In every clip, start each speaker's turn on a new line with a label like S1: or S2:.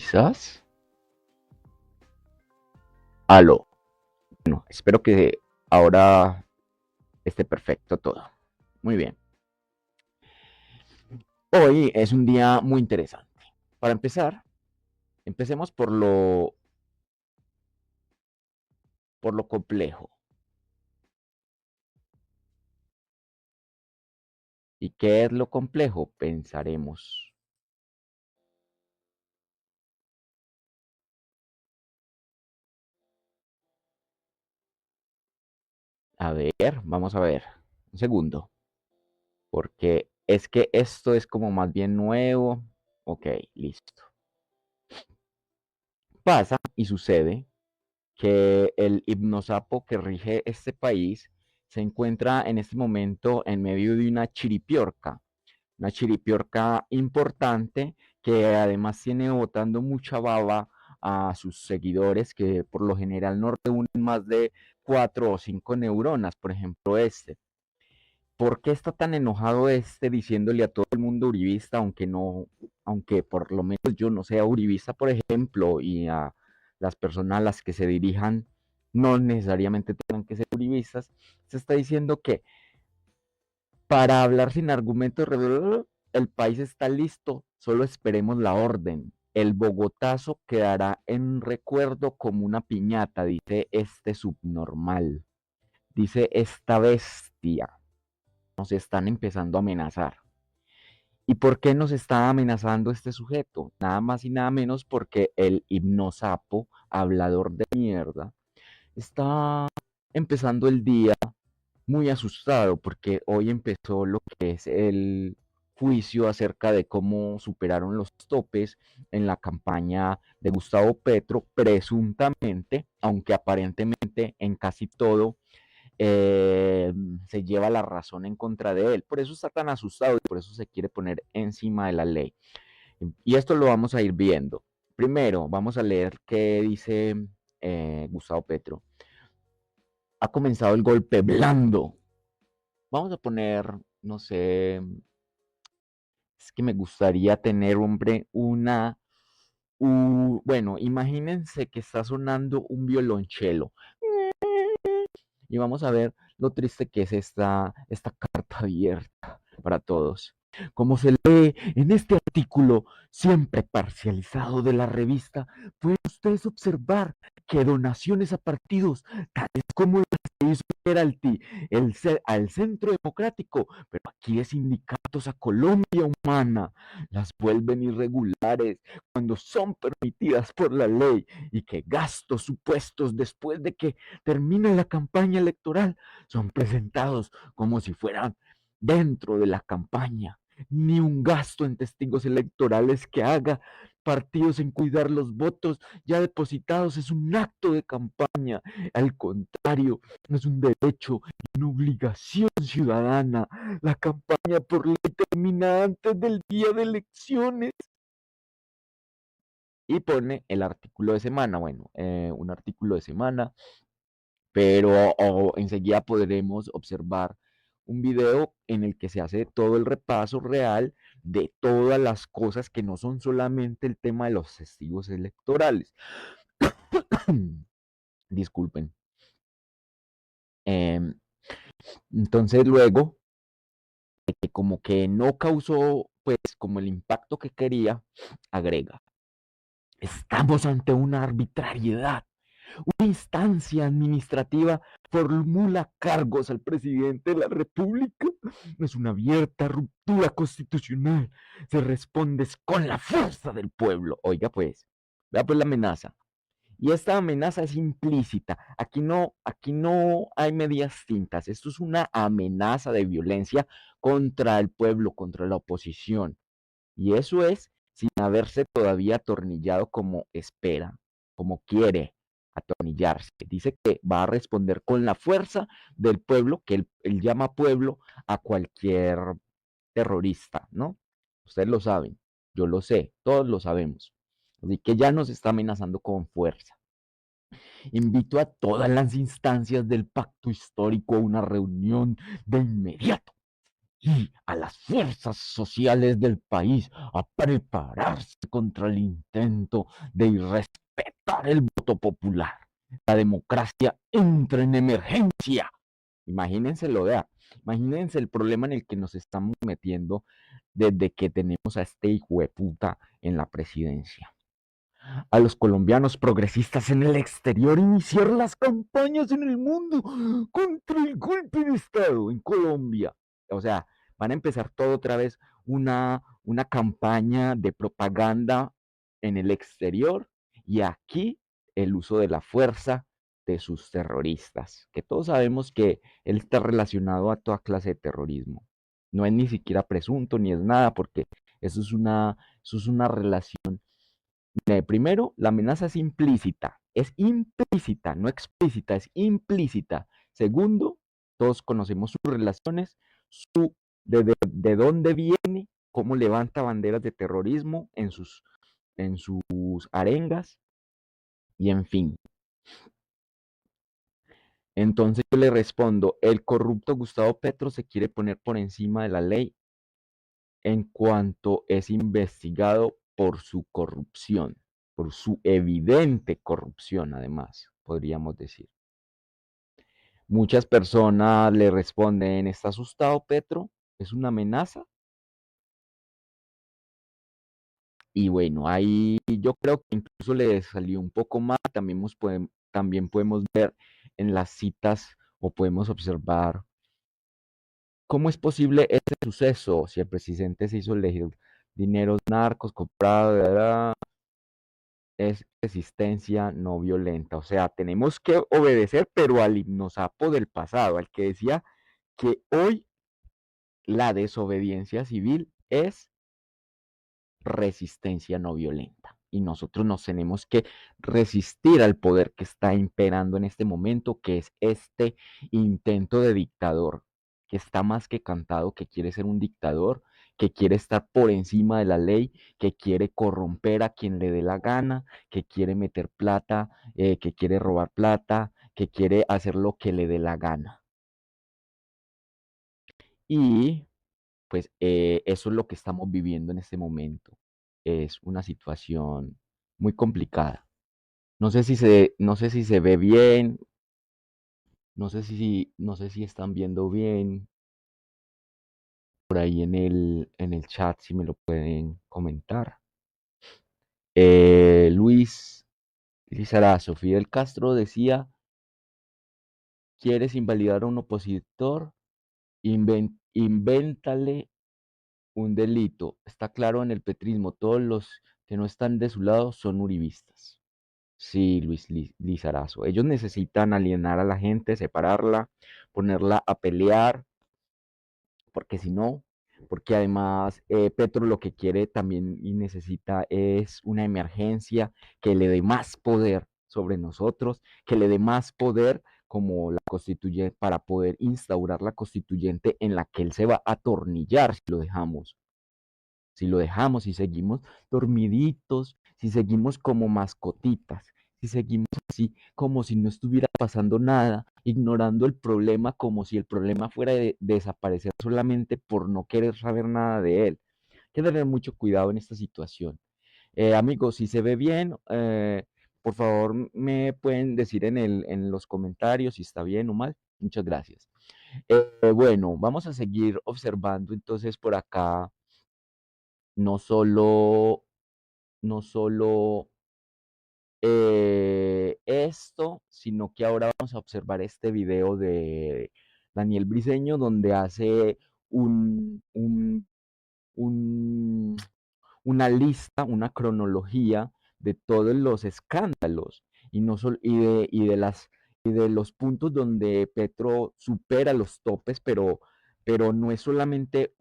S1: quizás. Aló. Bueno, espero que ahora esté perfecto todo. Muy bien. Hoy es un día muy interesante. Para empezar, empecemos por lo complejo. ¿Y qué es lo complejo? Pensaremos. A ver, vamos a ver. Un segundo. Porque es que esto es como más bien nuevo. Ok, listo. Pasa y sucede que el hipnosapo que rige este país se encuentra en este momento en medio de una chiripiorca importante que además tiene botando mucha baba a sus seguidores que por lo general no reúnen más de 4 o 5 neuronas, por ejemplo este. ¿Por qué está tan enojado este diciéndole a todo el mundo uribista, aunque por lo menos yo no sea uribista, por ejemplo, y a las personas a las que se dirijan no necesariamente tengan que ser uribistas? Se está diciendo que para hablar sin argumentos, el país está listo, solo esperemos la orden. El Bogotazo quedará en recuerdo como una piñata, dice este subnormal, dice esta bestia. Nos están empezando a amenazar. ¿Y por qué nos está amenazando este sujeto? Nada más y nada menos porque el hipnosapo, hablador de mierda, está empezando el día muy asustado porque hoy empezó lo que es el juicio acerca de cómo superaron los topes en la campaña de Gustavo Petro, presuntamente, aunque aparentemente en casi todo eh, se lleva la razón en contra de él. Por eso está tan asustado y por eso se quiere poner encima de la ley. Y esto lo vamos a ir viendo. Primero, vamos a leer qué dice Gustavo Petro. Ha comenzado el golpe blando. Vamos a poner, no sé, es que me gustaría tener, hombre, bueno, imagínense que está sonando un violonchelo. Y vamos a ver lo triste que es esta carta abierta para todos. Como se lee en este artículo siempre parcializado de la revista, pueden ustedes observar que donaciones a partidos tales como las que hizo Peralti al Centro Democrático, pero aquí es sindicatos a Colombia Humana, las vuelven irregulares cuando son permitidas por la ley y que gastos supuestos después de que termina la campaña electoral son presentados como si fueran dentro de la campaña. Ni un gasto en testigos electorales que haga partidos en cuidar los votos ya depositados es un acto de campaña. Al contrario, es un derecho y una obligación ciudadana. La campaña por ley termina antes del día de elecciones. Y pone el artículo de semana, bueno, un artículo de semana, pero enseguida podremos observar un video en el que se hace todo el repaso real de todas las cosas que no son solamente el tema de los testigos electorales. Disculpen. Em, entonces luego, que como que no causó pues como el impacto que quería, agrega, estamos ante una arbitrariedad. Una instancia administrativa formula cargos al presidente de la República. Es una abierta ruptura constitucional. Se responde con la fuerza del pueblo. Oiga pues, vea pues la amenaza. Y esta amenaza es implícita. Aquí no hay medias tintas. Esto es una amenaza de violencia contra el pueblo, contra la oposición. Y eso es sin haberse todavía atornillado como espera, como quiere atornillarse. Dice que va a responder con la fuerza del pueblo, que él llama pueblo a cualquier terrorista, ¿no? Ustedes lo saben, yo lo sé, todos lo sabemos. Así que ya nos está amenazando con fuerza. Invito a todas las instancias del pacto histórico a una reunión de inmediato. y a las fuerzas sociales del país a prepararse contra el intento de irrespetar el voto popular. La democracia entra en emergencia. Imagínenselo, vea. Imagínense el problema en el que nos estamos metiendo desde que tenemos a este hijo de puta en la presidencia. A los colombianos progresistas en el exterior iniciar las campañas en el mundo contra el golpe de Estado en Colombia. O sea, van a empezar todo otra vez una campaña de propaganda en el exterior y aquí el uso de la fuerza de sus terroristas, que todos sabemos que él está relacionado a toda clase de terrorismo. No es ni siquiera presunto ni es nada porque eso es una relación. Primero, la amenaza es implícita, no explícita, es implícita. Segundo, todos conocemos sus relaciones, de dónde viene, cómo levanta banderas de terrorismo en sus arengas y en fin. Entonces yo le respondo, el corrupto Gustavo Petro se quiere poner por encima de la ley en cuanto es investigado por su corrupción, por su evidente corrupción, además, podríamos decir. Muchas personas le responden, ¿está asustado Petro? ¿Es una amenaza? Y bueno, ahí yo creo que incluso le salió un poco mal. También podemos ver en las citas o podemos observar cómo es posible este suceso si el presidente se hizo elegir dineros narcos, comprado, es resistencia no violenta. O sea, tenemos que obedecer, pero al hipnosapo del pasado, al que decía que hoy la desobediencia civil es resistencia no violenta. Y nosotros nos tenemos que resistir al poder que está imperando en este momento, que es este intento de dictador, que está más que cantado, que quiere ser un dictador, que quiere estar por encima de la ley, que quiere corromper a quien le dé la gana, que quiere meter plata, que quiere robar plata, que quiere hacer lo que le dé la gana. Y pues eso es lo que estamos viviendo en este momento. Es una situación muy complicada. No sé si se ve bien, no sé si están viendo bien por ahí en el chat, si me lo pueden comentar. Luis Lizarazo, Fidel Castro decía, ¿quieres invalidar a un opositor? Invéntale un delito. Está claro en el petrismo, todos los que no están de su lado son uribistas. Sí, Lizarazo. Ellos necesitan alienar a la gente, separarla, ponerla a pelear, porque si no, porque además Petro lo que quiere también y necesita es una emergencia que le dé más poder sobre nosotros, que le dé más poder como la constituyente para poder instaurar la constituyente en la que él se va a atornillar si lo dejamos. Si lo dejamos, si seguimos dormiditos, si seguimos como mascotitas, si seguimos así como si no estuviera pasando nada, ignorando el problema como si el problema fuera de desaparecer solamente por no querer saber nada de él. Hay que tener mucho cuidado en esta situación. Amigos, si se ve bien, por favor me pueden decir en los comentarios si está bien o mal. Muchas gracias. Bueno, vamos a seguir observando entonces por acá no solo, no solo esto, sino que ahora vamos a observar este video de Daniel Briseño donde hace un, una lista, una cronología de todos los escándalos y, no sol- y de los puntos donde Petro supera los topes, pero no es solamente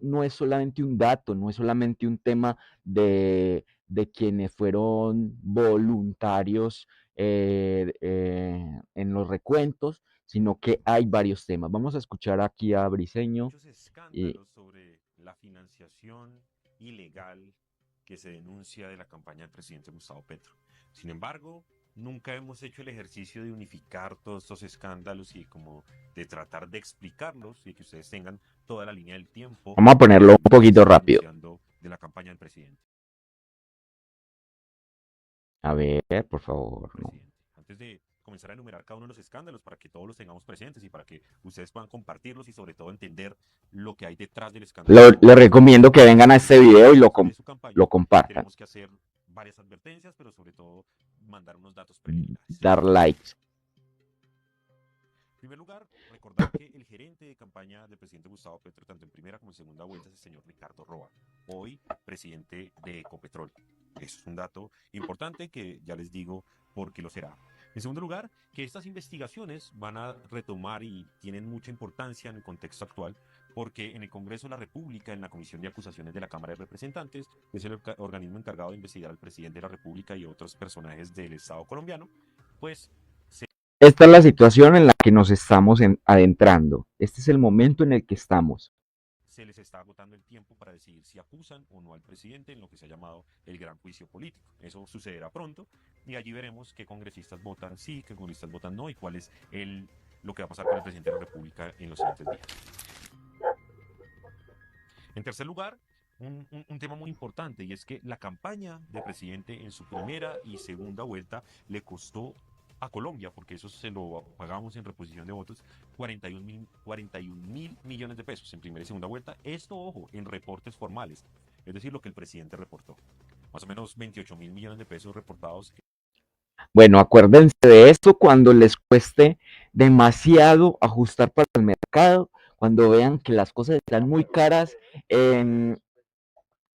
S1: no es solamente un dato, no es solamente un tema de quienes fueron voluntarios en los recuentos, sino que hay varios temas. Vamos a escuchar aquí a Briseño.
S2: Muchos
S1: Y
S2: escándalos sobre la financiación ilegal que se denuncia de la campaña del presidente Gustavo Petro. Sin embargo, nunca hemos hecho el ejercicio de unificar todos estos escándalos y como de tratar de explicarlos y que ustedes tengan toda la línea del tiempo
S1: Vamos a
S2: de
S1: ponerlo
S2: lo
S1: un
S2: que se
S1: poquito
S2: está
S1: rápido.
S2: denunciando de la campaña del presidente.
S1: A ver, por favor, no.
S2: Presidente. Antes de comenzar a enumerar cada uno de los escándalos para que todos los tengamos presentes y para que ustedes puedan compartirlos y sobre todo entender lo que hay detrás del escándalo de
S1: Les
S2: corrupción
S1: recomiendo que vengan a
S2: y
S1: este
S2: la
S1: video y
S2: estrategia de su
S1: lo
S2: campaña,
S1: compartan.
S2: tenemos que hacer varias advertencias, pero sobre todo mandar unos datos preliminares.
S1: Dar likes.
S2: En primer lugar, recordar que el gerente de campaña del presidente Gustavo Petro, tanto en primera como en segunda vuelta, es el señor Ricardo Roa, hoy presidente de Ecopetrol. Eso es un dato importante que ya les digo por qué lo será. En segundo lugar, que estas investigaciones van a retomar y tienen mucha importancia en el contexto actual, porque en el Congreso de la República, en la Comisión de Acusaciones de la Cámara de Representantes, que es el organismo encargado de investigar al presidente de la República y otros personajes del Estado colombiano, pues
S1: Esta es la situación en la que nos estamos adentrando. Este es el momento en el que estamos.
S2: se les está agotando el tiempo para decidir si acusan o no al presidente en lo que se ha llamado el gran juicio político. Eso sucederá pronto y allí veremos qué congresistas votan sí, qué congresistas votan no y cuál es lo que va a pasar con el presidente de la República en los siguientes días. En tercer lugar, un tema muy importante y es que la campaña del presidente en su primera y segunda vuelta le costó a Colombia, porque eso se lo pagamos en reposición de votos, 41 mil millones de pesos en primera y segunda vuelta. Esto, ojo, en reportes formales, es decir, lo que el presidente reportó. Más o menos 28 mil millones de pesos reportados.
S1: Bueno, acuérdense de esto cuando les cueste demasiado ajustar para el mercado, cuando vean que las cosas están muy caras en,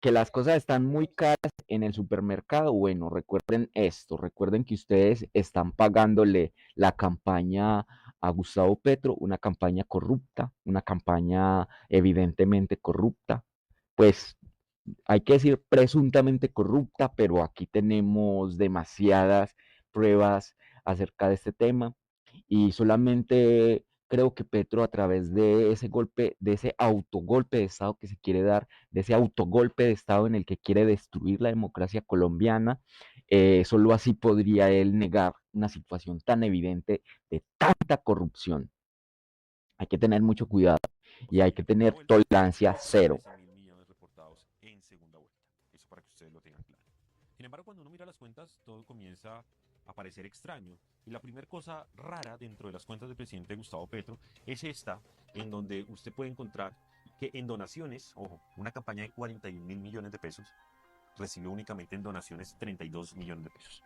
S1: que las cosas están muy caras en el supermercado. Bueno, recuerden esto, recuerden que ustedes están pagándole la campaña a Gustavo Petro, una campaña corrupta, una campaña evidentemente corrupta. Pues hay que decir presuntamente corrupta, pero aquí tenemos demasiadas pruebas acerca de este tema y solamente creo que Petro a través de ese golpe, de ese autogolpe de Estado que se quiere dar, de ese autogolpe de Estado en el que quiere destruir la democracia colombiana, solo así podría él negar una situación tan evidente de tanta corrupción. Hay que tener mucho cuidado y hay
S2: En
S1: que
S2: primera
S1: tener
S2: vuelta
S1: tolerancia
S2: y
S1: cero.
S2: 13 mil millones reportados en segunda vuelta. Eso para que ustedes lo tengan claro. Sin embargo, cuando uno mira las cuentas, todo comienza a parecer extraño. Y la primera cosa rara dentro de las cuentas del presidente Gustavo Petro es esta, en donde usted puede encontrar que en donaciones, ojo, una campaña de 41 mil millones de pesos recibió únicamente en donaciones 32 millones de pesos.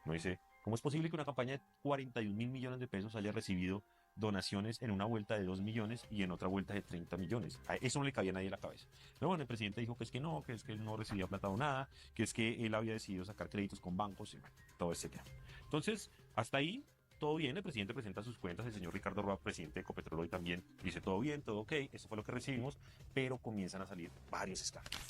S2: No dice, ¿cómo es posible que una campaña de 41 mil millones de pesos haya recibido donaciones en una vuelta de 2 millones y en otra vuelta de 30 millones? A eso no le cabía a nadie en la cabeza. Pero bueno, el presidente dijo que es que él no recibía plata o nada, que es que él había decidido sacar créditos con bancos y bueno, todo ese tema. Entonces, hasta ahí todo bien, el presidente presenta sus cuentas, el señor Ricardo Roa, presidente de Ecopetrol, hoy también dice todo bien, todo ok, eso fue lo que recibimos, pero comienzan a salir varios escándalos.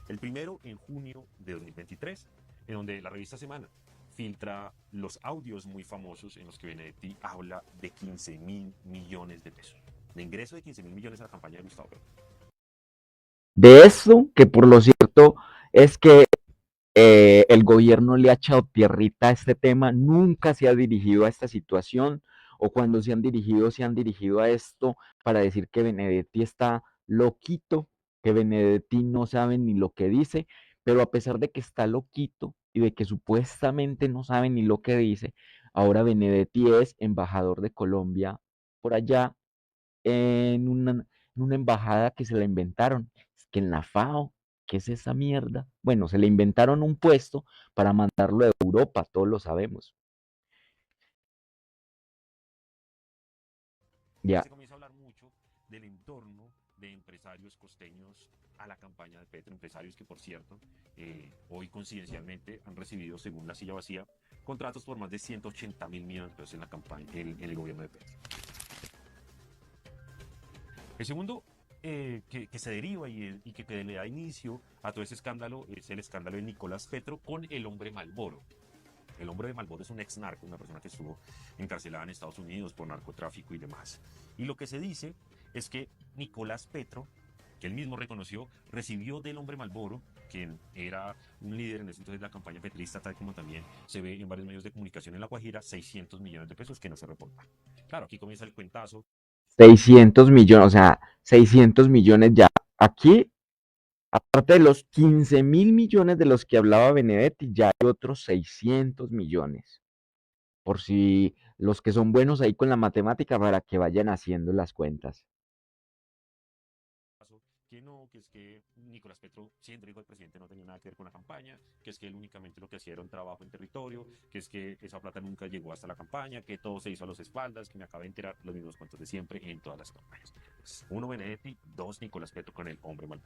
S2: El primero en junio de 2023, en donde la revista Semana filtra los audios muy famosos en los que Benedetti habla de 15 mil millones de pesos, de ingreso de 15 mil millones a la campaña de Gustavo Petro.
S1: De eso, que por lo cierto es que el gobierno le ha echado tierrita a este tema, nunca se ha dirigido a esta situación, o cuando se han dirigido a esto para decir que Benedetti está loquito, que Benedetti no sabe ni lo que dice, pero a pesar de que está loquito y de que supuestamente no sabe ni lo que dice, ahora Benedetti es embajador de Colombia por allá en una embajada que se la inventaron, es que en la FAO, ¿qué es esa mierda? Bueno, se le inventaron un puesto para mandarlo a Europa, todos lo sabemos.
S2: Y
S1: Ya,
S2: se comienza a hablar mucho del entorno de empresarios costeños a la campaña de Petro, empresarios que por cierto, hoy coincidencialmente han recibido, según la silla vacía, contratos por más de 180 mil millones de pesos en la campaña, en el gobierno de Petro. El segundo que se deriva y que le da inicio a todo ese escándalo es el escándalo de Nicolás Petro con el hombre Malboro. El hombre de Malboro es un ex narco, una persona que estuvo encarcelada en Estados Unidos por narcotráfico y demás. Y lo que se dice es que Nicolás Petro que él mismo reconoció, recibió del hombre Malboro, quien era un líder en ese entonces de la campaña petrista, tal como también se ve en varios medios de comunicación en La Guajira, 600 millones de pesos que no se reportan. Claro, aquí comienza el cuentazo.
S1: 600 millones, o sea, 600 millones ya. Aquí, aparte de los 15.000 millones de los que hablaba Benedetti, ya hay otros 600 millones. Por si los que son buenos ahí con la matemática para que vayan haciendo las cuentas.
S2: Que no, que es que Nicolás Petro, siendo hijo del presidente, no tenía nada que ver con la campaña, que es que él únicamente lo que hacía era un trabajo en territorio, que es que esa plata nunca llegó hasta la campaña, que todo se hizo a los espaldas, que me acabé de enterar los mismos cuentos de siempre en todas las campañas. Pues, uno Benedetti, dos Nicolás Petro con el hombre mal.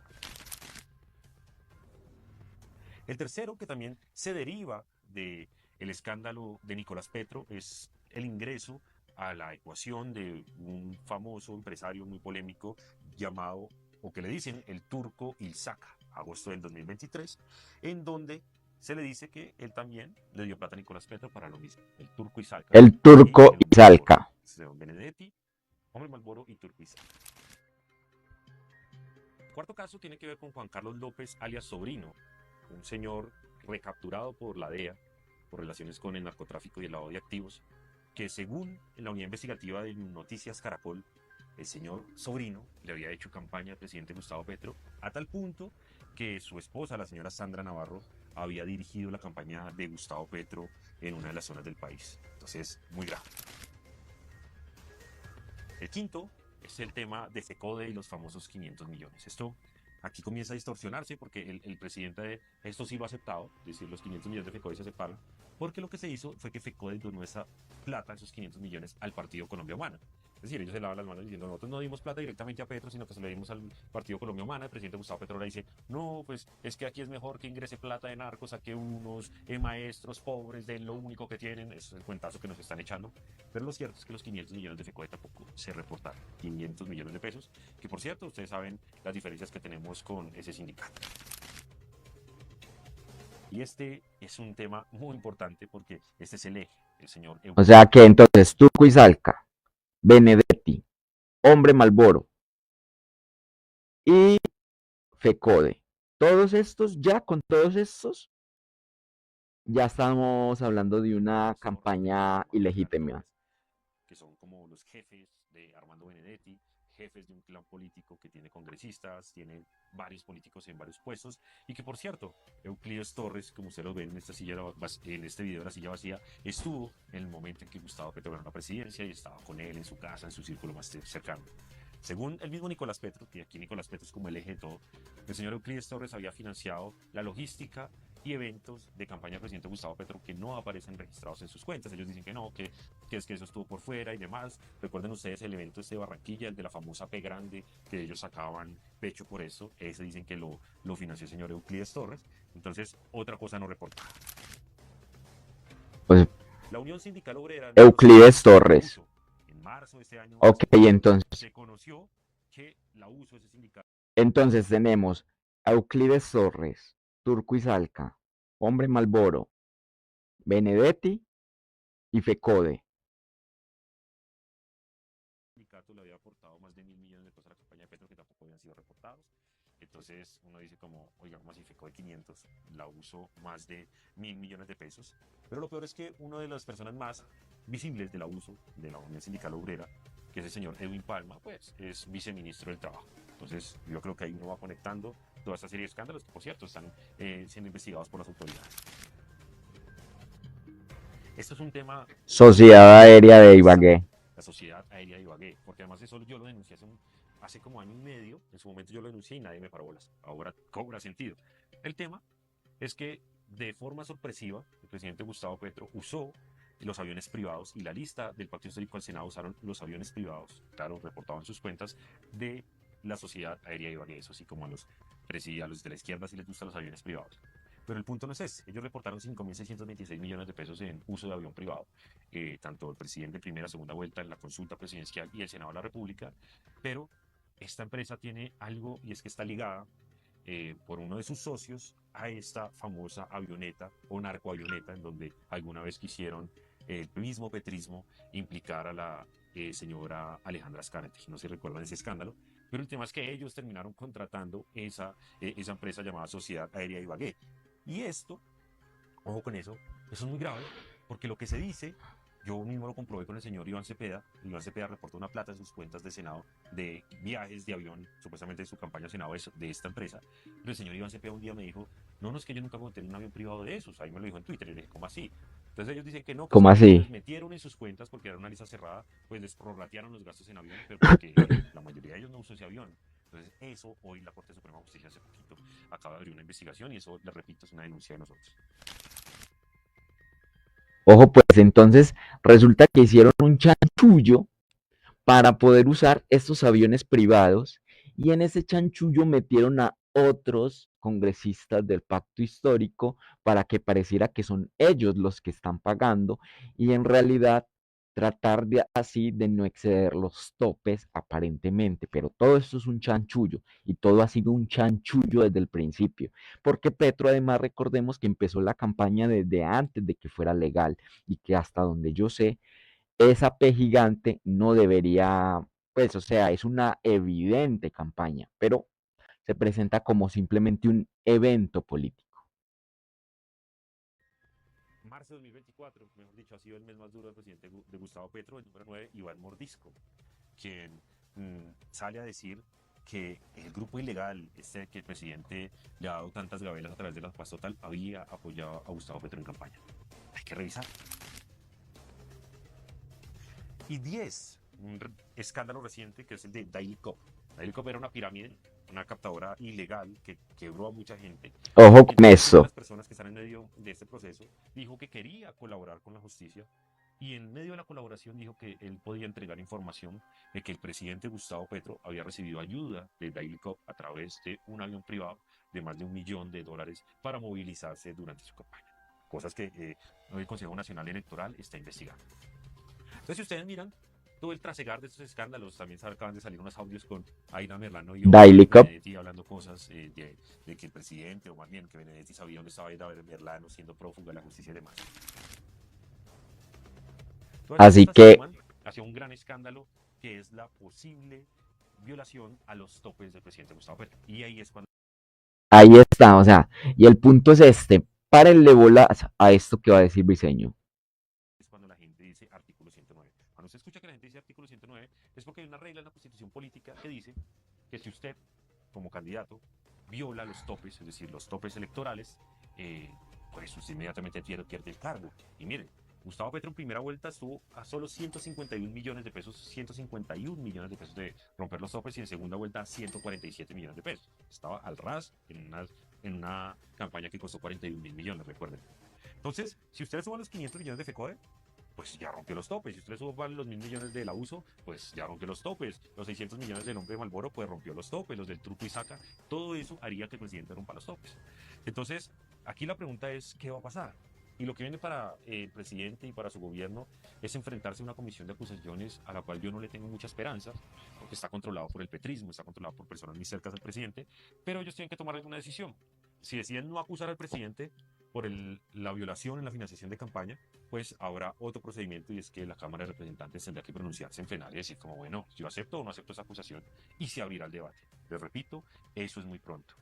S2: El tercero, que también se deriva de el escándalo de Nicolás Petro, es el ingreso a la ecuación de un famoso empresario muy polémico llamado, o que le dicen, el turco Ilzaca, agosto del 2023, en donde se le dice que él también le dio plata a Nicolás Petro para lo mismo, el turco Ilzaca
S1: El
S2: y
S1: turco
S2: el hombre Malboro.
S1: Izalca.
S2: Benedetti, hombre Malboro y turco Ilzaca. Cuarto caso tiene que ver con Juan Carlos López, alias Sobrino, un señor recapturado por la DEA por relaciones con el narcotráfico y el lavado de activos, que según la unidad investigativa de Noticias Caracol, el señor Sobrino le había hecho campaña al presidente Gustavo Petro a tal punto que su esposa, la señora Sandra Navarro, había dirigido la campaña de Gustavo Petro en una de las zonas del país. Entonces, muy grave. El quinto es el tema de FECODE y los famosos 500 millones. Esto aquí comienza a distorsionarse porque el presidente de esto sí lo ha aceptado, es decir, los 500 millones de FECODE se aceptaron, porque lo que se hizo fue que FECODE donó esa plata, esos 500 millones, al Partido Colombia Humana. Es decir, ellos se lavan las manos diciendo, nosotros no dimos plata directamente a Petro, sino que se le dimos al Partido Colombia Humana. El presidente Gustavo Petro ahora dice, no, pues es que aquí es mejor que ingrese plata de narcos a que unos maestros pobres den lo único que tienen. Eso es el cuentazo que nos están echando. Pero lo cierto es que los 500 millones de FECODE tampoco se reportaron. 500 millones de pesos, que por cierto, ustedes saben las diferencias que tenemos con ese sindicato. Y este es un tema muy importante porque este es el eje, el señor
S1: O sea que entonces turco Izalca, Benedetti, hombre Malboro y FECODE. Todos estos, ya con todos estos, ya estamos hablando de una
S2: Gustavo Petro y
S1: campaña
S2: Armando Aguilar
S1: ilegítima.
S2: Torres, que son como los jefes de Armando Benedetti, jefes de un clan político que tiene congresistas, tiene varios políticos en varios puestos, y que por cierto, Euclides Torres, como ustedes lo ven en esta silla, en este video de la silla vacía, estuvo en el momento en que Gustavo Petro ganó la presidencia y estaba con él en su casa, en su círculo más cercano. Según el mismo Nicolás Petro, que aquí Nicolás Petro es como el eje de todo, el señor Euclides Torres había financiado la logística y eventos de campaña del presidente Gustavo Petro que no aparecen registrados en sus cuentas. Ellos dicen que no, que es que eso estuvo por fuera y demás. Recuerden ustedes el evento este de Barranquilla, el de la famosa P grande, que ellos sacaban pecho por eso. Ese dicen que lo financió el señor Euclides Torres. Entonces, otra cosa no reportada.
S1: Pues
S2: La Unión Sindical Obrera denunció
S1: Euclides Torres.
S2: abuso. En marzo de este año
S1: Ok, entonces,
S2: se conoció que el abuso de ese sindicato.
S1: entonces tenemos a Euclides Torres, Turco Izalca, hombre Malboro, Benedetti y FECODE.
S2: Sindicato le había aportado más de 1.000 millones de pesos a la campaña de Petro que tampoco habían sido reportados. Entonces uno dice como, oiga, ¿cómo así FECODE 500? La usó más de 1.000 millones de pesos. Pero lo peor es que una de las personas más visibles del abuso de la Unión Sindical Obrera, que es el señor Edwin Palma, pues es viceministro del Trabajo. Entonces yo creo que ahí uno va conectando toda esta serie de escándalos que por cierto están siendo investigados por las autoridades. Esto es un tema
S1: Sociedad Aérea de Ibagué.
S2: la Sociedad Aérea de Ibagué, porque además eso yo lo denuncié hace como año y medio, en su momento yo lo denuncié y nadie me paró bolas, ahora cobra sentido. El tema es que de forma sorpresiva el presidente Gustavo Petro usó los aviones privados y la lista del Pacto Histórico al Senado usaron los aviones privados, claro, reportaban sus cuentas de la Sociedad Aérea de Ibagué, eso así como a los de la izquierda si les gustan los aviones privados. Pero el punto no es ese. Ellos reportaron 5.626 millones de pesos en uso de avión privado, tanto el presidente en primera, segunda vuelta en la consulta presidencial y el Senado de la República. Pero esta empresa tiene algo y es que está ligada por uno de sus socios a esta famosa avioneta o narcoavioneta en donde alguna vez quisieron el mismo petrismo implicar a la señora Alejandra Scarati. No se recuerdan ese escándalo, Pero el tema es que ellos terminaron contratando esa empresa llamada Sociedad Aérea Ibagué. Y esto, ojo con eso es muy grave, porque lo que se dice, yo mismo lo comprobé con el señor Iván Cepeda. Iván Cepeda reportó una plata en sus cuentas de Senado de viajes de avión, supuestamente de su campaña de Senado de esta empresa. Pero el señor Iván Cepeda un día me dijo, no, no, es que yo nunca monté en un avión privado de esos. Ahí me lo dijo en Twitter. Y le dije, ¿cómo así? Entonces ellos dicen que no, que es
S1: ¿Cómo
S2: que ellos
S1: así?
S2: les metieron en sus cuentas porque era una lista cerrada, pues les prorratearon los gastos en avión, pero pues que la mayoría de ellos no usó ese avión. Entonces eso hoy la Corte Suprema de Justicia hace poquito acaba de abrir una investigación y eso, les repito, es una denuncia de nosotros.
S1: Ojo, pues entonces resulta que hicieron un chanchullo para poder usar estos aviones privados y en ese chanchullo metieron a otros congresistas del pacto histórico para que pareciera que son ellos los que están pagando y en realidad tratar de así de no exceder los topes aparentemente, pero todo esto es un chanchullo y todo ha sido un chanchullo desde el principio, porque Petro además recordemos que empezó la campaña desde antes de que fuera legal y que hasta donde yo sé esa P gigante no debería, pues, o sea, es una evidente campaña, pero se presenta como simplemente un evento político.
S2: Marzo de 2024, mejor dicho, ha sido el mes más duro del presidente de Gustavo Petro, el número 9, Iván Mordisco, quien sale a decir que el grupo ilegal, este que el presidente le ha dado tantas gabelas a través de la paz total, había apoyado a Gustavo Petro en campaña. Hay que revisar. Y 10, un escándalo reciente que es el de Daily Cop. Daily Cop era una pirámide, una captadora ilegal que quebró a mucha gente.
S1: Ojo
S2: Y
S1: con
S2: entonces una de
S1: eso.
S2: las personas que están en medio de este proceso dijo que quería colaborar con la justicia y en medio de la colaboración dijo que él podía entregar información de que el presidente Gustavo Petro había recibido ayuda de Daily Cop a través de un avión privado de más de $1 millón para movilizarse durante su campaña. Cosas que el Consejo Nacional Electoral está investigando. Entonces, si ustedes miran todo el trasegar de estos escándalos, también acaban de salir unos audios con Aina Merlano y
S1: Daily
S2: Oscar
S1: Cup.
S2: Benedetti hablando cosas de que el presidente, o más bien que Benedetti sabía dónde estaba Aina Merlano siendo prófuga de la justicia y demás. Todas estas
S1: Así
S2: cosas se
S1: que
S2: suman hacia un gran escándalo que es la posible violación a los topes del presidente Gustavo Petro. Y ahí es cuando
S1: ahí está, o sea, y el punto es este, párenle bolas a esto que va a decir Briseño.
S2: la gente dice artículo 109. Cuando usted escucha que la gente dice artículo 109, es porque hay una regla en la Constitución política que dice que si usted, como candidato, viola los topes, es decir, los topes electorales, eh, pues usted inmediatamente pierde el cargo. Y miren, Gustavo Petro en primera vuelta estuvo a solo 151 millones de pesos, 151 millones de pesos de romper los topes y en segunda vuelta 147 millones de pesos. Estaba al ras en una campaña que costó 41 mil millones, recuerden. Entonces, si ustedes suman los 500 millones de FECODE, pues ya rompió los topes. Si ustedes suman los 1.000 millones del abuso, pues ya rompió los topes. Los 600 millones del hombre de Malboro, pues rompió los topes. Los del truco y saca, todo eso haría que el presidente rompa los topes. Entonces, aquí la pregunta es, ¿qué va a pasar? Y lo que viene para el presidente y para su gobierno es enfrentarse a una comisión de acusaciones a la cual yo no le tengo mucha esperanza, porque está controlado por el petrismo, está controlado por personas muy cercanas al presidente, pero ellos tienen que tomar alguna decisión. Si deciden no acusar al presidente por la violación en la financiación de campaña, pues habrá otro procedimiento y es que la Cámara de Representantes tendrá que pronunciarse en plenaria y decir como, bueno, yo acepto o no acepto esa acusación y se abrirá el debate. Les repito, eso es muy pronto.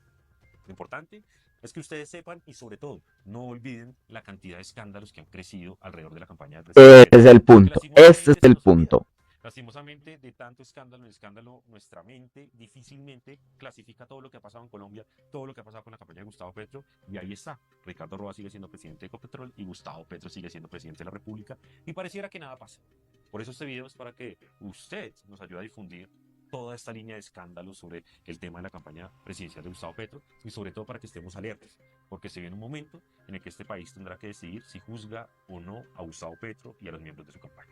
S2: Lo importante es que ustedes sepan y sobre todo no olviden la cantidad de escándalos que han crecido alrededor de la campaña del presidente
S1: Este
S2: Petro,
S1: es el
S2: porque
S1: punto, este es
S2: lastimosamente se
S1: el
S2: nos olvida.
S1: punto.
S2: Lastimosamente, de tanto escándalo en escándalo, nuestra mente difícilmente clasifica todo lo que ha pasado en Colombia, todo lo que ha pasado con la campaña de Gustavo Petro, y ahí está. Ricardo Roa sigue siendo presidente de Ecopetrol y Gustavo Petro sigue siendo presidente de la República, y pareciera que nada pasa. Por eso este video es para que usted nos ayude a difundir toda esta línea de escándalos sobre el tema de la campaña presidencial de Gustavo Petro y sobre todo para que estemos alertas, porque se viene un momento en el que este país tendrá que decidir si juzga o no a Gustavo Petro y a los miembros de su campaña.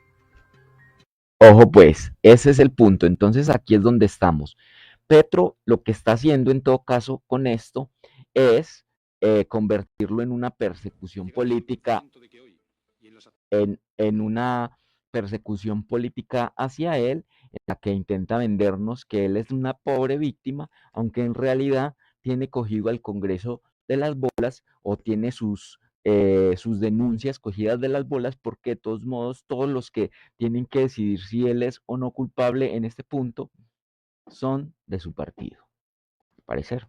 S1: Ojo pues, ese es el punto. Entonces aquí es donde estamos. Petro lo que está haciendo en todo caso con esto es convertirlo en una persecución política, en una persecución política hacia él, en la que intenta vendernos que él es una pobre víctima, aunque en realidad tiene cogido al Congreso de las bolas o tiene sus denuncias cogidas de las bolas, porque de todos modos todos los que tienen que decidir si él es o no culpable en este punto son de su partido, al parecer.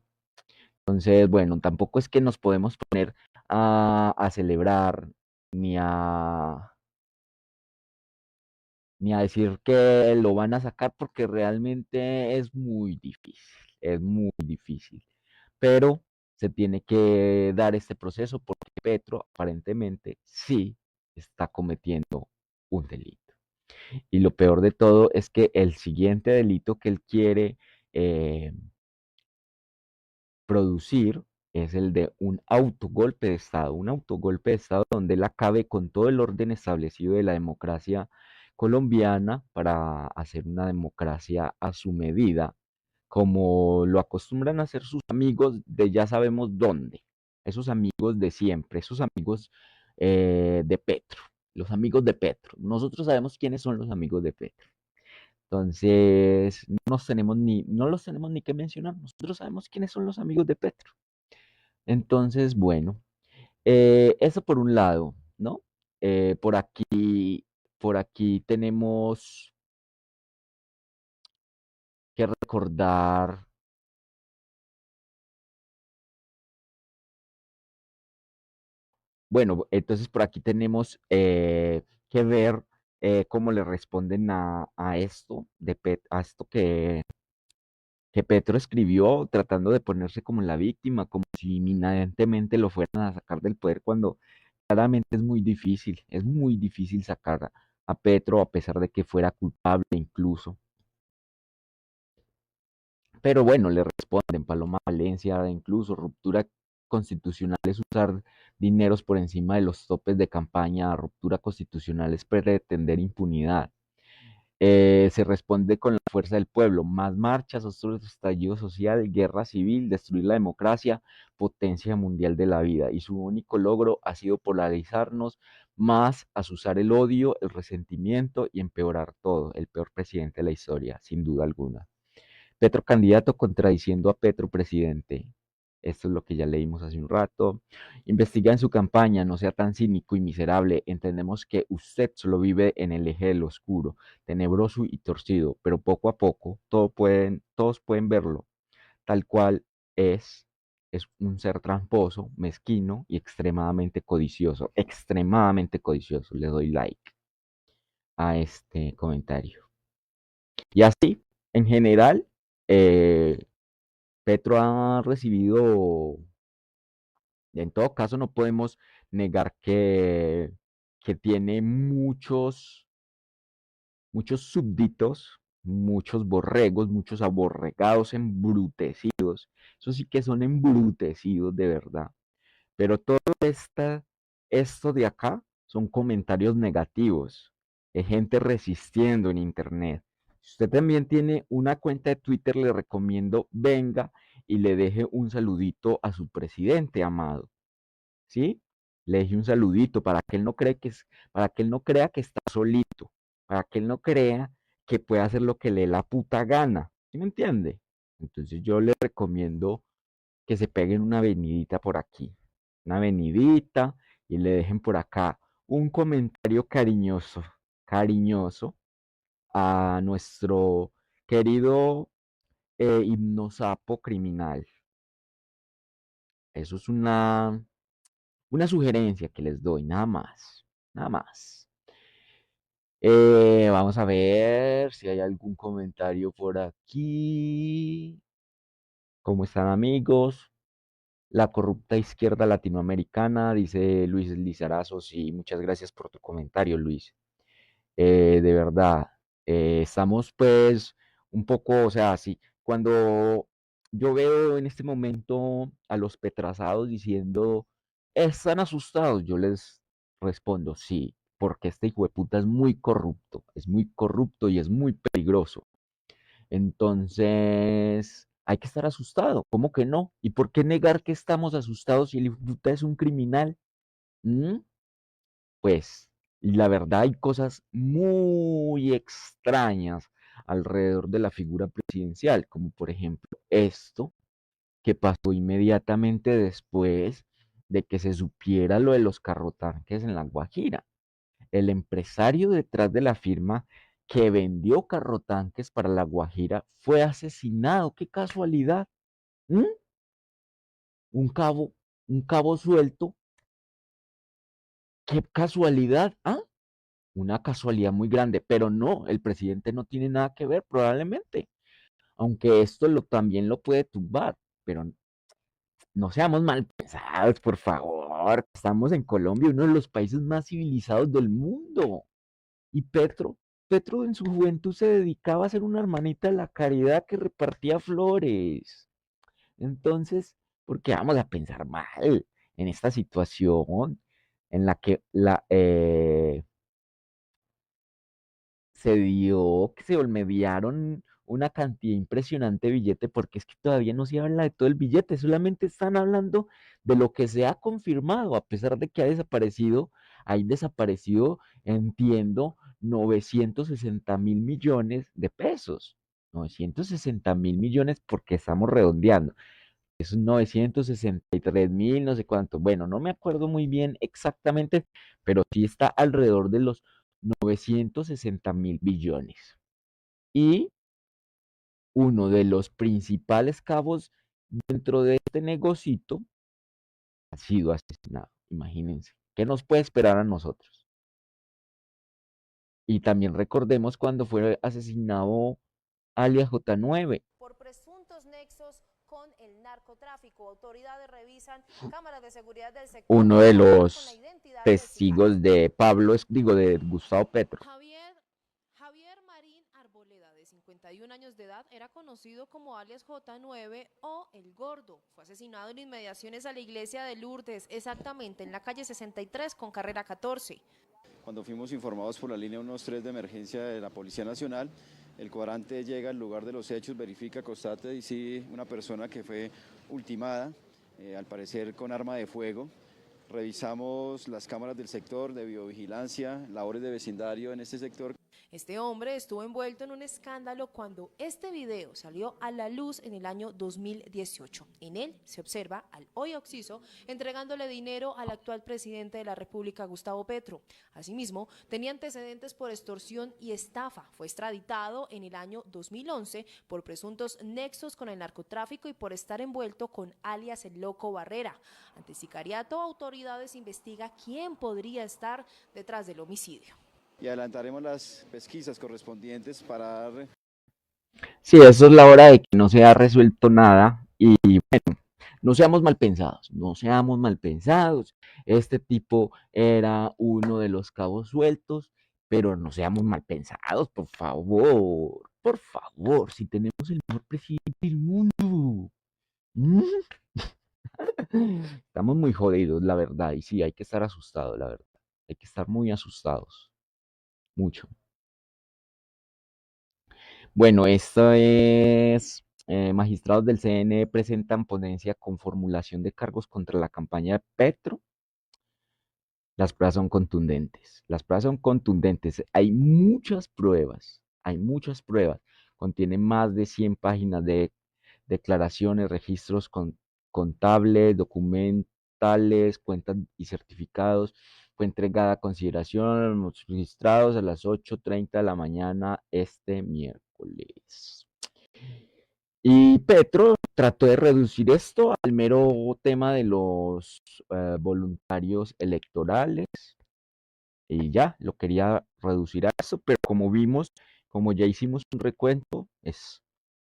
S1: Entonces, bueno, tampoco es que nos podemos poner a celebrar ni ni a decir que lo van a sacar porque realmente es muy difícil. Pero se tiene que dar este proceso porque Petro aparentemente sí está cometiendo un delito. Y lo peor de todo es que el siguiente delito que él quiere eh, producir es el de un autogolpe de Estado, un autogolpe de Estado donde él acabe con todo el orden establecido de la democracia colombiana para hacer una democracia a su medida, como lo acostumbran a hacer sus amigos de ya sabemos dónde, esos amigos de siempre, esos amigos de Petro, los amigos de Petro. Nosotros sabemos quiénes son los amigos de Petro. Entonces, no los tenemos ni que mencionar. Nosotros sabemos quiénes son los amigos de Petro. Entonces, bueno, eso por un lado, ¿no? Eh, por aquí, por aquí tenemos que recordar, bueno, entonces por aquí tenemos que ver cómo le responden a esto, a esto que Petro escribió tratando de ponerse como la víctima, como si inminentemente lo fueran a sacar del poder cuando claramente es muy difícil sacar a Petro a pesar de que fuera culpable incluso. Pero bueno, le responden Paloma Valencia, incluso ruptura constitucional es usar dineros por encima de los topes de campaña, ruptura constitucional es pretender impunidad. Se responde con la fuerza del pueblo, más marchas, otro estallido social, guerra civil, destruir la democracia, potencia mundial de la vida. Y su único logro ha sido polarizarnos más, azuzar el odio, el resentimiento y empeorar todo. El peor presidente de la historia, sin duda alguna. Petro candidato contradiciendo a Petro presidente. Esto es lo que ya leímos hace un rato. Investiga en su campaña, no sea tan cínico y miserable. Entendemos que usted solo vive en el eje del oscuro, tenebroso y torcido, pero poco a poco todos pueden verlo tal cual es. Es un ser tramposo, mezquino y extremadamente codicioso. Extremadamente codicioso. Le doy like a este comentario. Y así, en general, eh, Petro ha recibido, en todo caso no podemos negar que tiene muchos súbditos, muchos borregos, muchos aborregados, embrutecidos. Eso sí que son embrutecidos de verdad. Pero todo esto de acá son comentarios negativos, de gente resistiendo en internet. Si usted también tiene una cuenta de Twitter, le recomiendo venga y le deje un saludito a su presidente amado, ¿sí? Le deje un saludito para que él no para que él no crea que está solito, para que él no crea que puede hacer lo que le dé la puta gana, ¿sí me entiende? Entonces yo le recomiendo que se peguen una venidita por aquí, una venidita y le dejen por acá un comentario cariñoso a nuestro querido hipnosapo criminal. Eso es una sugerencia que les doy, nada más, nada más. Vamos a ver si hay algún comentario por aquí. ¿Cómo están amigos? La corrupta izquierda latinoamericana, dice Luis Lizarazo. Sí, muchas gracias por tu comentario, Luis. De verdad, estamos pues un poco, o sea, sí, cuando yo veo en este momento a los petrazados diciendo, están asustados, yo les respondo, sí, porque este hijo de puta es muy corrupto y es muy peligroso. Entonces, hay que estar asustado, ¿cómo que no? ¿Y por qué negar que estamos asustados si el hijo de puta es un criminal? ¿Mm? Pues, la verdad hay cosas muy extrañas alrededor de la figura presidencial, como por ejemplo esto que pasó inmediatamente después de que se supiera lo de los carrotanques en La Guajira. El empresario detrás de la firma que vendió carrotanques para La Guajira fue asesinado. ¡Qué casualidad! ¿Mm? Un cabo, un cabo suelto. ¡Qué casualidad! ¿Ah? Una casualidad muy grande, pero no, el presidente no tiene nada que ver, probablemente. Aunque esto también lo puede tumbar, pero no seamos mal pensados, por favor. Estamos en Colombia, uno de los países más civilizados del mundo. Y Petro en su juventud se dedicaba a ser una hermanita de la caridad que repartía flores. Entonces, ¿por qué vamos a pensar mal en esta situación en la que se dio que se olmedaron una cantidad impresionante de billete, porque es que todavía no se habla de todo el billete, solamente están hablando de lo que se ha confirmado, a pesar de que hay desaparecido, entiendo, 960.000 millones de pesos. 960.000 millones porque estamos redondeando. Es 963.000, no sé cuánto. Bueno, no me acuerdo muy bien exactamente, pero sí está alrededor de los 960.000 billones. Y uno de los principales cabos dentro de este negocito ha sido asesinado. Imagínense. ¿Qué nos puede esperar a nosotros? Y también recordemos cuando fue asesinado alias J9.
S3: Por presuntos nexos con el narcotráfico. Autoridades revisan cámaras de seguridad del sector
S1: Uno de
S3: para dar con la
S1: los
S3: identidad del
S1: testigos
S3: sicario.
S1: de Pablo, digo, de Gustavo Petro.
S3: Javier Marín Arboleda, de 51 años de edad, era conocido como alias J9 o El Gordo. Fue asesinado en inmediaciones a la iglesia de Lourdes, exactamente en la calle 63 con carrera 14.
S4: Cuando fuimos informados por la línea 123 de emergencia de la Policía Nacional, el cuadrante llega al lugar de los hechos, verifica, constate y sí una persona que fue ultimada, al parecer con arma de fuego. Revisamos las cámaras del sector de biovigilancia, labores de vecindario en este sector.
S3: Este hombre estuvo envuelto en un escándalo cuando este video salió a la luz en el año 2018. En él se observa al hoy occiso entregándole dinero al actual presidente de la República, Gustavo Petro. Asimismo, tenía antecedentes por extorsión y estafa. Fue extraditado en el año 2011 por presuntos nexos con el narcotráfico y por estar envuelto con alias El Loco Barrera. Ante sicariato, autoridades investigan quién podría estar detrás del homicidio.
S4: Y adelantaremos las pesquisas correspondientes para dar...
S1: Sí, eso es la hora de que no se ha resuelto nada y bueno, no seamos mal pensados, no seamos mal pensados. Este tipo era uno de los cabos sueltos, pero no seamos mal pensados, por favor, si tenemos el mejor presidente del mundo. ¿Mm? Estamos muy jodidos, la verdad, y sí, hay que estar asustados, la verdad. Hay que estar muy asustados, mucho. Bueno, esto es, magistrados del CNE presentan ponencia con formulación de cargos contra la campaña de Petro. Las pruebas son contundentes. Las pruebas son contundentes. Hay muchas pruebas. Contiene más de 100 páginas de declaraciones, registros contables, documentales, cuentas y certificados. Fue entregada a consideración a los registrados a las 8:30 de la mañana este miércoles. Y Petro trató de reducir esto al mero tema de los voluntarios electorales y ya, lo quería reducir a eso, pero como vimos, como ya hicimos un recuento, es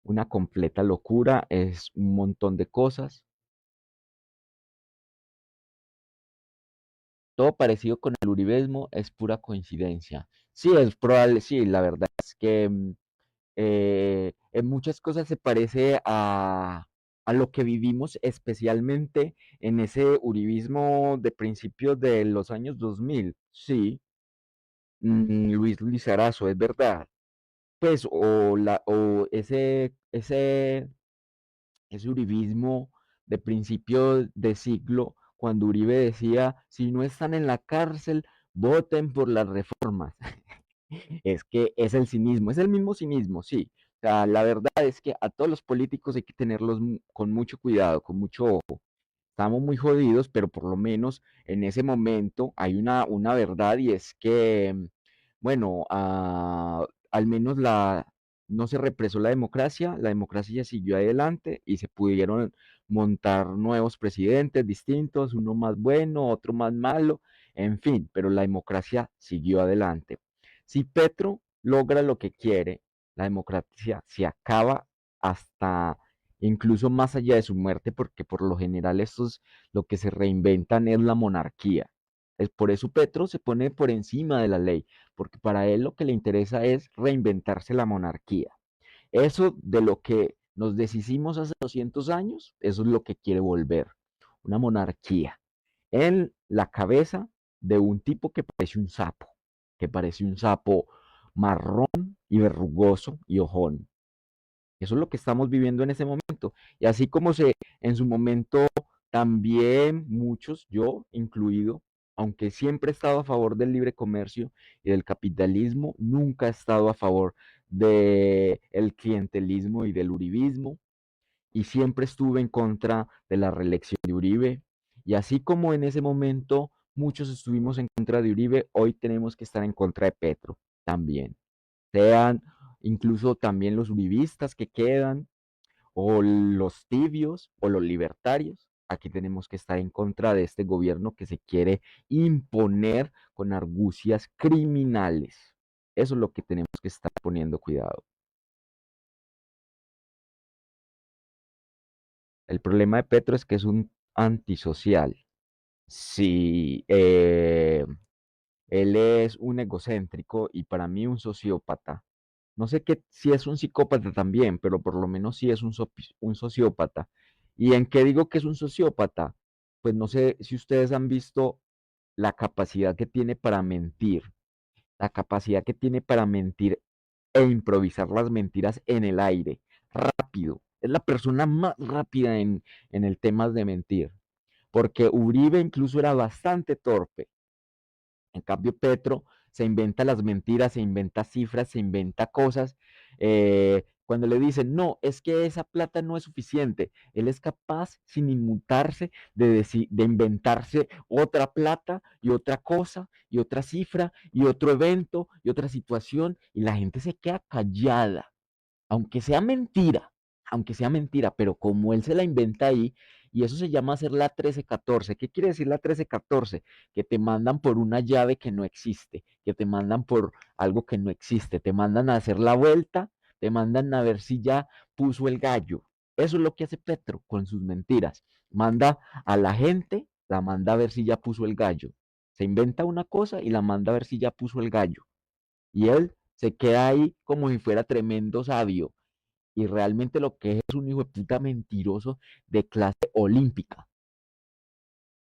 S1: una completa locura, es un montón de cosas. Todo parecido con el uribismo es pura coincidencia. Sí, es probable, sí, la verdad es que en muchas cosas se parece a lo que vivimos, especialmente en ese uribismo de principios de los años 2000. Sí, Luis Lizarazo, es verdad. Pues, o ese uribismo de principio de siglo, cuando Uribe decía, si no están en la cárcel, voten por las reformas. Es que es el cinismo, es el mismo cinismo, sí. O sea, la verdad es que a todos los políticos hay que tenerlos con mucho cuidado, con mucho ojo. Estamos muy jodidos, pero por lo menos en ese momento hay una verdad y es que, bueno, al menos no se represó la democracia siguió adelante y se pudieron montar nuevos presidentes distintos, uno más bueno, otro más malo, en fin, pero la democracia siguió adelante. Si Petro logra lo que quiere, la democracia se acaba hasta incluso más allá de su muerte, porque por lo general estos lo que se reinventan es la monarquía. Es por eso Petro se pone por encima de la ley, porque para él lo que le interesa es reinventarse la monarquía. Eso de lo que nos deshicimos hace 200 años, eso es lo que quiere volver, una monarquía en la cabeza de un tipo que parece un sapo marrón y verrugoso y ojón. Eso es lo que estamos viviendo en ese momento. Y así como en su momento también muchos, yo incluido, aunque siempre he estado a favor del libre comercio y del capitalismo, nunca he estado a favor del clientelismo y del uribismo, y siempre estuve en contra de la reelección de Uribe. Y así como en ese momento muchos estuvimos en contra de Uribe, hoy tenemos que estar en contra de Petro también. Sean incluso también los uribistas que quedan, o los tibios, o los libertarios. Aquí tenemos que estar en contra de este gobierno que se quiere imponer con argucias criminales. Eso es lo que tenemos que estar poniendo cuidado. El problema de Petro es que es un antisocial. Sí, él es un egocéntrico y para mí un sociópata. No sé si es un psicópata también, pero por lo menos sí es un sociópata. ¿Y en qué digo que es un sociópata? Pues no sé si ustedes han visto la capacidad que tiene para mentir, la capacidad que tiene para mentir e improvisar las mentiras en el aire, rápido. Es la persona más rápida en el tema de mentir, porque Uribe incluso era bastante torpe. En cambio, Petro se inventa las mentiras, se inventa cifras, se inventa cosas. Cuando le dicen, no, es que esa plata no es suficiente, él es capaz, sin inmutarse, de inventarse otra plata y otra cosa y otra cifra y otro evento y otra situación y la gente se queda callada, aunque sea mentira, pero como él se la inventa ahí, y eso se llama hacer la 1314. ¿Qué quiere decir la 1314? Que te mandan por una llave que no existe, que te mandan por algo que no existe, te mandan a hacer la vuelta, te mandan a ver si ya puso el gallo. Eso es lo que hace Petro con sus mentiras. Manda a la gente, la manda a ver si ya puso el gallo. Se inventa una cosa y la manda a ver si ya puso el gallo. Y él se queda ahí como si fuera tremendo sabio y realmente lo que es un hijo de puta mentiroso de clase olímpica.